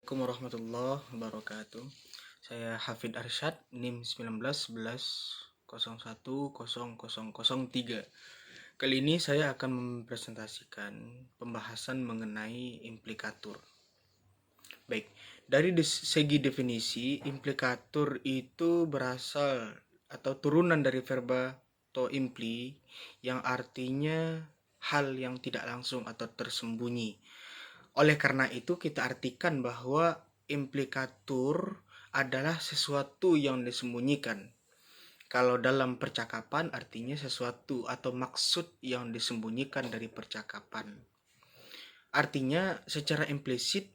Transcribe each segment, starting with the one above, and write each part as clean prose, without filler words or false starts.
Assalamualaikum warahmatullahi wabarakatuh. Saya Hafid Arsyad, NIM 1911010003. Kali ini saya akan mempresentasikan pembahasan mengenai implikatur. Baik, dari segi definisi, implikatur itu berasal atau turunan dari verba to impli yang artinya hal yang tidak langsung atau tersembunyi. Oleh karena itu kita artikan bahwa implikatur adalah sesuatu yang disembunyikan. Kalau dalam percakapan artinya sesuatu atau maksud yang disembunyikan dari percakapan. Artinya secara implisit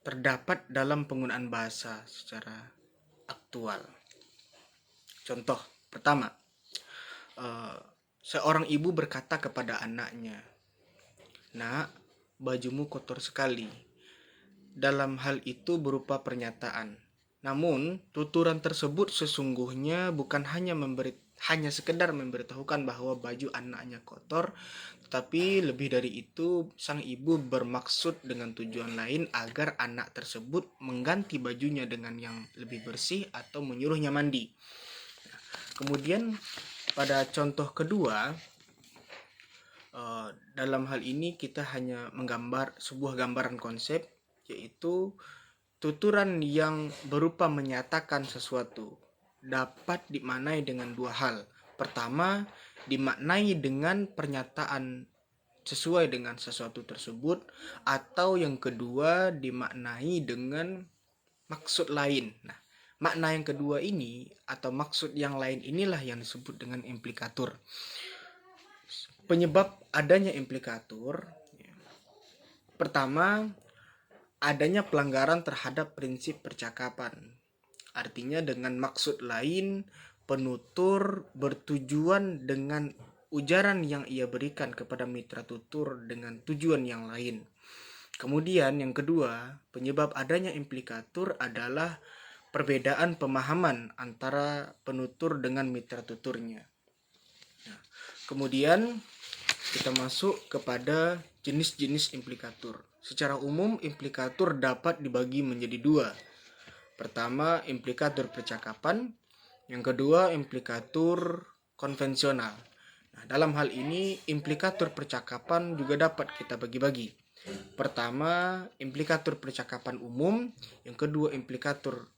terdapat dalam penggunaan bahasa secara aktual. Contoh pertama, seorang ibu berkata kepada anaknya, "Nak, bajumu kotor sekali." Dalam hal itu berupa pernyataan. Namun, tuturan tersebut sesungguhnya bukan hanya sekedar memberitahukan bahwa baju anaknya kotor, tetapi lebih dari itu sang ibu bermaksud dengan tujuan lain agar anak tersebut mengganti bajunya dengan yang lebih bersih atau menyuruhnya mandi. Kemudian pada contoh kedua, dalam hal ini kita hanya menggambar sebuah gambaran konsep, yaitu tuturan yang berupa menyatakan sesuatu dapat dimaknai dengan dua hal. Pertama, dimaknai dengan pernyataan sesuai dengan sesuatu tersebut, atau yang kedua dimaknai dengan maksud lain. Nah, makna yang kedua ini atau maksud yang lain inilah yang disebut dengan implikatur. Penyebab adanya implikatur, pertama, adanya pelanggaran terhadap prinsip percakapan. Artinya dengan maksud lain, penutur bertujuan dengan ujaran yang ia berikan kepada mitra tutur dengan tujuan yang lain. Kemudian yang kedua, penyebab adanya implikatur adalah perbedaan pemahaman antara penutur dengan mitra tuturnya. Nah, kemudian kita masuk kepada jenis-jenis implikatur. Secara umum, implikatur dapat dibagi menjadi dua. Pertama, implikatur percakapan. Yang kedua, implikatur konvensional. Nah, dalam hal ini, implikatur percakapan juga dapat kita bagi-bagi. Pertama, implikatur percakapan umum. Yang kedua, implikatur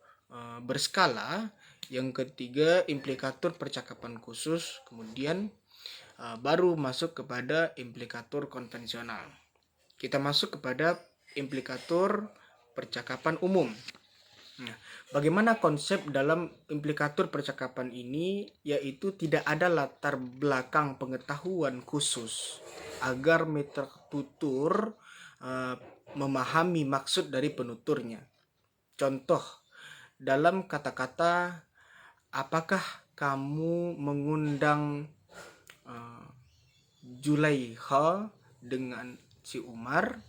berskala. Yang ketiga, implikatur percakapan khusus. Kemudian baru masuk kepada implikatur konvensional. Kita masuk kepada implikatur percakapan umum. Nah, bagaimana konsep dalam implikatur percakapan ini, yaitu tidak ada latar belakang pengetahuan khusus agar mitra tutur memahami maksud dari penuturnya. Contoh, dalam kata-kata, apakah kamu mengundang Zulaikha dengan si Umar?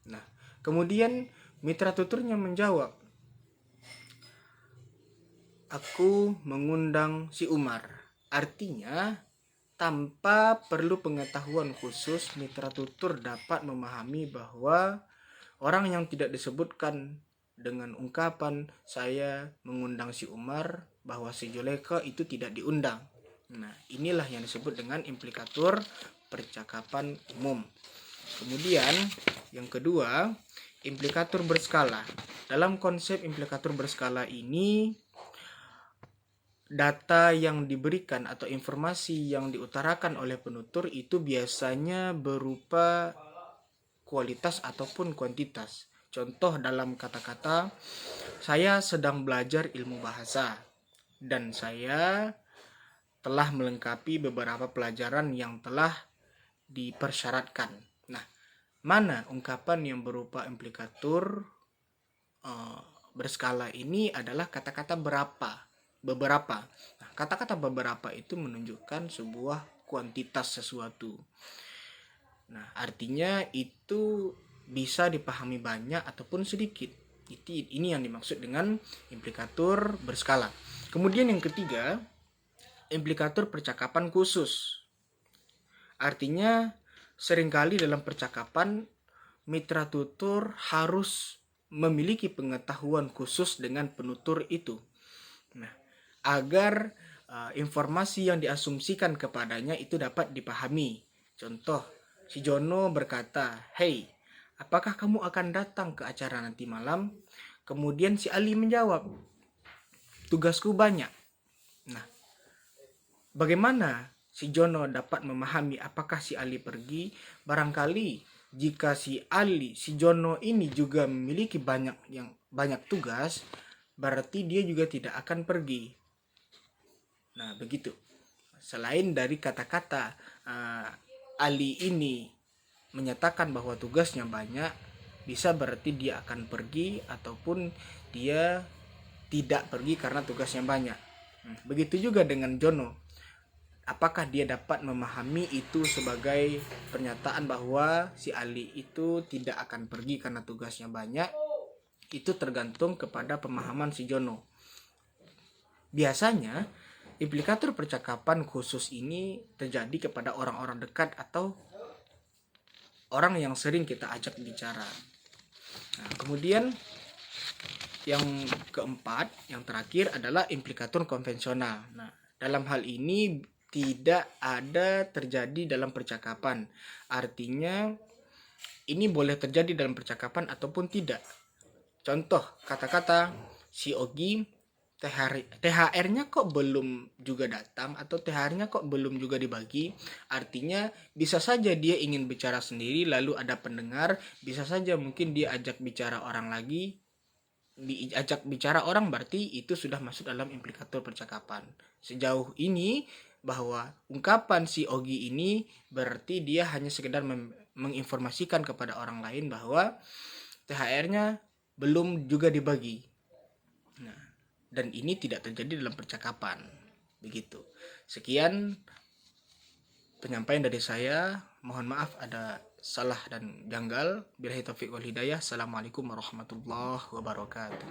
Nah, kemudian mitra tuturnya menjawab, aku mengundang si Umar. Artinya, tanpa perlu pengetahuan khusus, mitra tutur dapat memahami bahwa orang yang tidak disebutkan dengan ungkapan saya mengundang si Umar, bahwa si Zulaikha itu tidak diundang. Nah, inilah yang disebut dengan implikatur percakapan umum. Kemudian, yang kedua, implikatur berskala. Dalam konsep implikatur berskala ini, data yang diberikan atau informasi yang diutarakan oleh penutur itu biasanya berupa kualitas ataupun kuantitas. Contoh dalam kata-kata, saya sedang belajar ilmu bahasa dan saya telah melengkapi beberapa pelajaran yang telah dipersyaratkan. Nah, mana ungkapan yang berupa implikatur berskala ini adalah kata-kata beberapa. Nah, kata-kata beberapa itu menunjukkan sebuah kuantitas sesuatu. Nah, artinya itu bisa dipahami banyak ataupun sedikit. Ini yang dimaksud dengan implikatur berskala. Kemudian yang ketiga, implikatur percakapan khusus. Artinya seringkali dalam percakapan mitra tutur harus memiliki pengetahuan khusus dengan penutur itu. Nah, agar informasi yang diasumsikan kepadanya itu dapat dipahami. Contoh, si Jono berkata, "Hei, apakah kamu akan datang ke acara nanti malam?" Kemudian si Ali menjawab, "Tugasku banyak." Nah, bagaimana si Jono dapat memahami apakah si Ali pergi? Barangkali jika si Jono ini juga memiliki banyak tugas, berarti dia juga tidak akan pergi. Nah, begitu. Selain dari kata-kata Ali ini menyatakan bahwa tugasnya banyak, bisa berarti dia akan pergi ataupun dia tidak pergi karena tugasnya banyak. Begitu juga dengan Jono. Apakah dia dapat memahami itu sebagai pernyataan bahwa si Ali itu tidak akan pergi karena tugasnya banyak? Itu tergantung kepada pemahaman si Jono. Biasanya, implikator percakapan khusus ini terjadi kepada orang-orang dekat atau orang yang sering kita ajak bicara. Nah, kemudian yang keempat, yang terakhir adalah implikator konvensional. Nah, dalam hal ini tidak ada terjadi dalam percakapan. Artinya ini boleh terjadi dalam percakapan ataupun tidak. Contoh, kata-kata si Ogi THR-nya kok belum juga datang atau THR-nya kok belum juga dibagi. Artinya bisa saja dia ingin bicara sendiri lalu ada pendengar, bisa saja mungkin dia ajak bicara orang lagi. Diajak bicara orang berarti itu sudah masuk dalam implikator percakapan. Sejauh ini bahwa ungkapan si Ogi ini berarti dia hanya sekedar menginformasikan kepada orang lain bahwa THR-nya belum juga dibagi. Nah, dan ini tidak terjadi dalam percakapan. Begitu. Sekian penyampaian dari saya. Mohon maaf ada salah dan janggal. Billahi taufiq wal hidayah. Assalamualaikum warahmatullahi wabarakatuh.